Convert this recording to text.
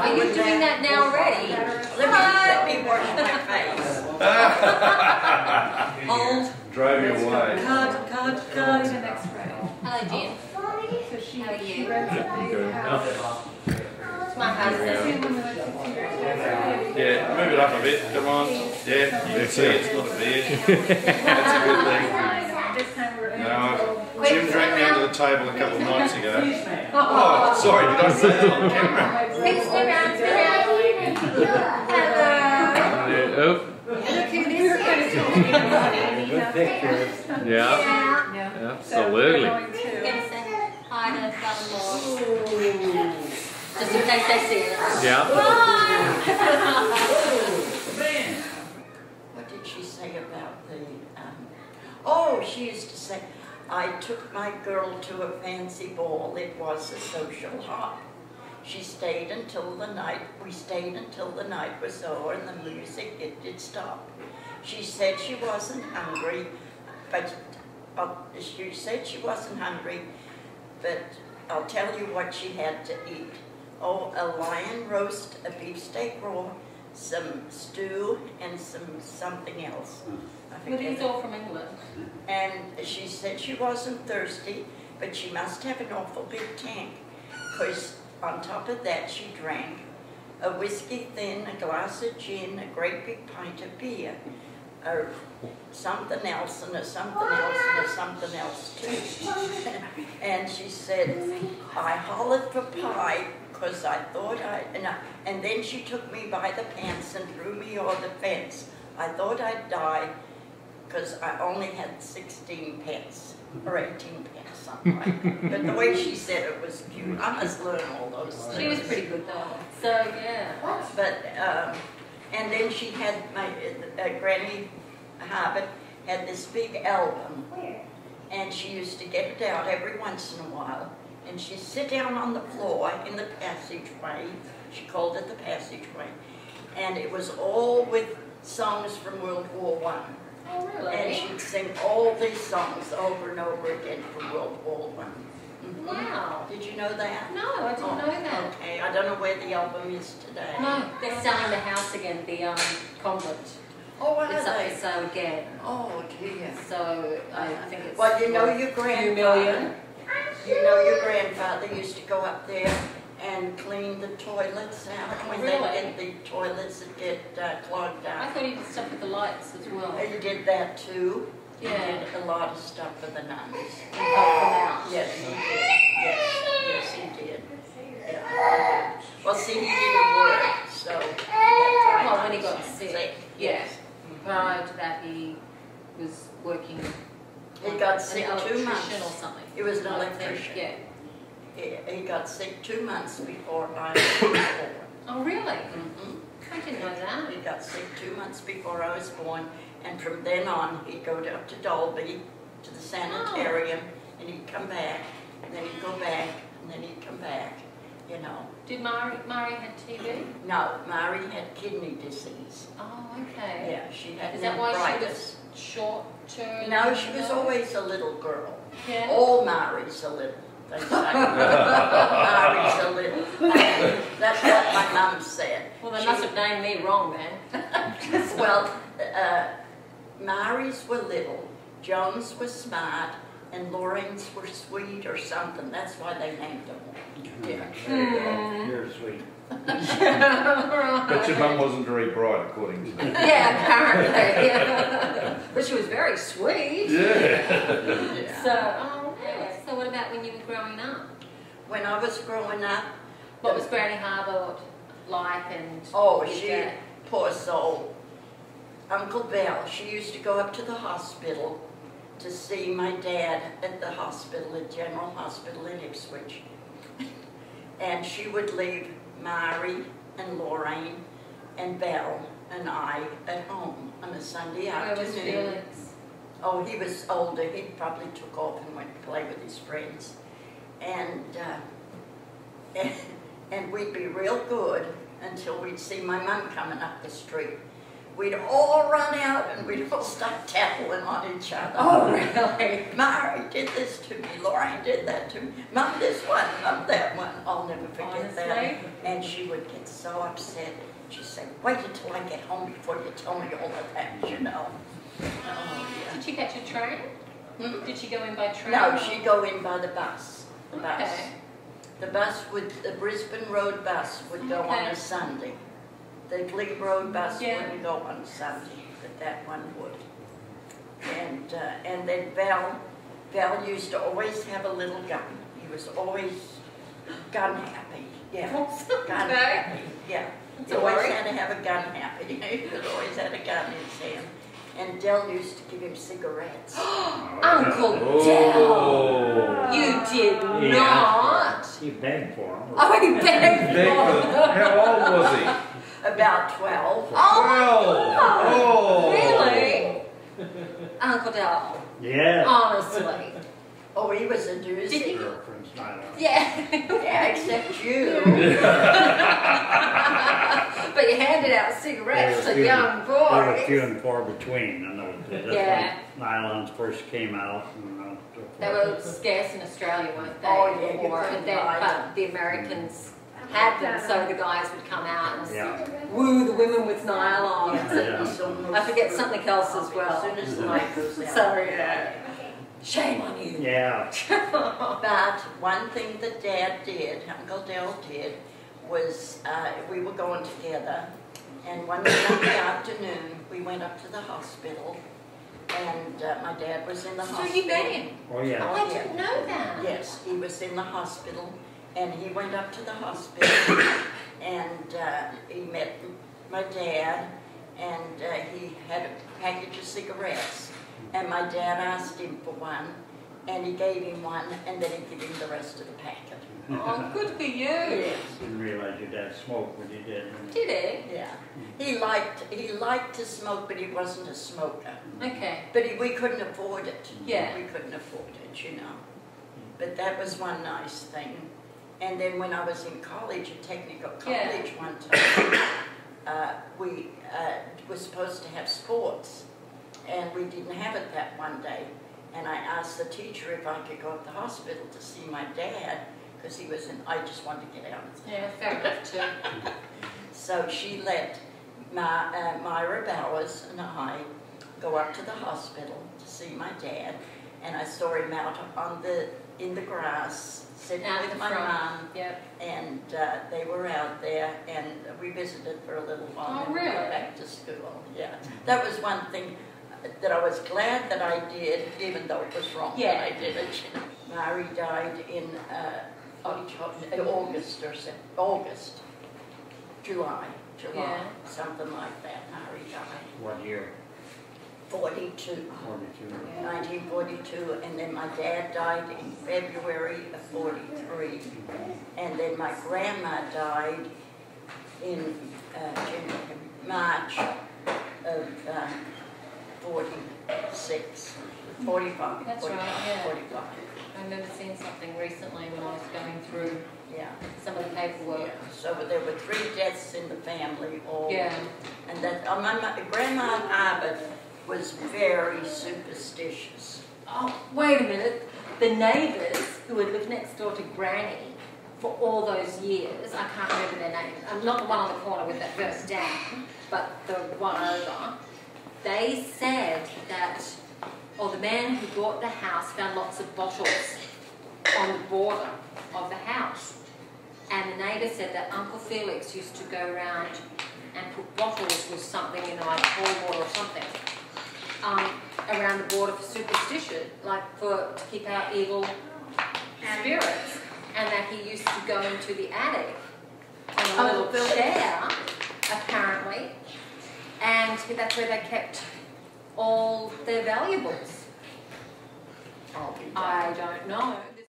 Are you doing that now already? Let me wash my face. Hold. Drove you away. Cut. Hello, Jen. So she, How are she you? rents a big house. It's my husband. Yeah, move it up a bit, come on. Yeah, you can see it's not a beard. That's a good thing. This time we're in. No, Jim dragged me under the table a couple of nights ago. Oh, sorry, did I say that on camera? Please spin around, spin around. Hello. Yeah, oh, Look who this is. good picture. Yeah, Yeah. absolutely. So we're I'm going going to to. say hi to father-in-law. Just in case they see it. Yeah. What did she say about the, oh, she used to say, I took my girl to a fancy ball. It was a social hop. She stayed until the night, we stayed until the night was over and the music, it did stop. She said she wasn't hungry, but she said she wasn't hungry, but I'll tell you what she had to eat. Oh, a lion roast, a beefsteak raw, some stew, and something else. I Well, forget these it. all from England. And she said she wasn't thirsty, but she must have an awful big tank, because on top of that she drank a whiskey thin, a glass of gin, a great big pint of beer, or something else, and a something else, and a something else too. And she said, I hollered for pie, because I thought and then she took me by the pants and threw me over the fence. I thought I'd die, because I only had 16 pence, or 18 pence, something like that. But the way she said it was cute. I must learn all those things. She was pretty good though. So, yeah. But, and then she had, my Granny Harvard had this big album, and she used to get it out every once in a while, and she'd sit down on the floor in the passageway, she called it the passageway, and it was all with songs from World War I. Oh, really? And she'd sing all these songs over and over again from World War I. Wow. Did you know that? No, I didn't know that. Okay, I don't know where the album is today. No, they're selling the house again, the convent. Oh, are It's up they? for sale again. Oh, dear. So I think it's Well, you know your a few grandfather. million. You know your grandfather used to go up there and clean the toilets out when Really? they get the toilets that get clogged I up. thought he did stuff with the lights as well. He did that too. He Yeah. did a lot of stuff for the nuns. And help them out. Yes, he did. Yes, he did. Yeah. Well, see, he didn't work, so. Well, when he got sick, yeah. Yes. Prior to that, he was working. He got an sick 2 electrician months. or something. He was an I think, electrician. Yeah. He got sick 2 months before I was born. Oh, really? Mhm. I didn't know that. He got sick 2 months before I was born, and from then on, he'd go up to Dalby, to the sanitarium, and he'd come back, and then he'd go back, and then he'd come back, you know. Did Mari had TB? No, Mary had kidney disease. Oh, okay. Yeah, she had Is that why she nephritis. was short term? No, she was always a little girl. Yeah. All Mary's a little, they say. Mary's a little. That's what my mum said. Well, they She- must have named me wrong then. Well, Mary's were little, Jones was smart, and Lorraine's were sweet or something. That's why they named them. Yeah. You're sweet. But your mum wasn't very bright, according to me. Yeah, apparently. But she was very sweet. Yeah. So, oh, yeah. So what about when you were growing up? When I was growing up, What was Granny Harbour like and oh, your she, dad? poor soul, Uncle Bell, she used to go up to the hospital to see my dad at the hospital, at General Hospital in Ipswich. And she would leave Mary and Lorraine and Belle and I at home on a Sunday Where was afternoon. Felix? Oh, he was older. He probably took off and went to play with his friends. And we'd be real good until we'd see my mum coming up the street. we'd all run out and we'd all start tattling on each other. Oh, really? Mary did this to me, Lorraine did that to me, Mum this one, Mum that one. I'll never forget that. Honestly? And she would get so upset. She'd say, wait until I get home before you tell me all of that, you know. Oh, yeah. Did she catch a train? Did she go in by train? No, she'd go in by the bus. The bus. Okay. The bus would, the Brisbane Road bus would go on Okay. a Sunday. The Glebe Road bus Yeah. wouldn't go on Sunday, but that one would. And then Val used to always have a little gun. He was always gun happy. Yeah, gun Okay. happy. Yeah, That's he a always worry. had to have a gun happy. He always had a gun in his hand. And Dell used to give him cigarettes. Uncle Dell! Oh. You did Yeah. not! He begged for him. Oh, he begged Big, for how old was he? About 12. Oh, Oh. really? Uncle Dell, Yeah. honestly. Oh, he was a Did doozy. he? Girlfriend's not on. Yeah. Yeah, except you. But you handed out cigarettes to young They were boys. few and far between. I know that's Yeah. when nylons first came out. And, They were scarce in Australia, weren't they? Oh, yeah, you Or, couldn't and then, buy but the Americans had them, so the guys would come out and Yeah. woo the women with nylons. Yeah. I forget something else as well. As soon as the light goes out. So, yeah. Shame on you. Yeah. But one thing that Dad did, Uncle Dell did, was we were going together, and one Sunday afternoon we went up to the hospital, and my dad was in the So hospital. you met him? Oh, yeah. I didn't know that. Yes, he was in the hospital, and he went up to the hospital, and he met my dad, and he had a package of cigarettes, and my dad asked him for one, and he gave him one, and then he gave him the rest of the packet. Oh, good for you. Yes. Didn't realize your dad smoked when he did. Did he? Yeah, he liked to smoke, but he wasn't a smoker. Okay. But we couldn't afford it. Yeah. We couldn't afford it, you know. But that was one nice thing. And then when I was in college, at Technical College one time, we were supposed to have sports, and we didn't have it that one day. And I asked the teacher if I could go to the hospital to see my dad, because he was in, I just wanted to get out of there. Yeah, fair enough too. So she let Myra Bowers and I go up to the hospital to see my dad, and I saw him out in the grass, sitting Out with the my front. mum, Yep. and they were out there, and we visited for a little while. Oh, and we really? went back to school. Yeah, that was one thing that I was glad that I did, even though it was wrong Yeah. that I did it. Mary died in July, Yeah. something like that. Mary died. What year? 42. 42. 1942, and then my dad died in February of 43, and then my grandma died in March of 46, 45. That's 45, right, yeah. 45, I remember seeing something recently when I was going through yeah. some of the paperwork. Yeah. So there were 3 deaths in the family, all. Yeah. And that my grandma Arbor was very superstitious. Oh, wait a minute. The neighbours who had lived next door to Granny for all those years, I can't remember their names. I'm not the one on the corner with that burnt down, but the one over. They said that, the man who bought the house found lots of bottles on the border of the house. And the neighbour said that Uncle Felix used to go around and put bottles with something in, like cold water or something, around the border for superstition, like to keep out evil spirits. And that he used to go into the attic on a little chair, apparently, and that's where they kept all their valuables. I'll be I don't know.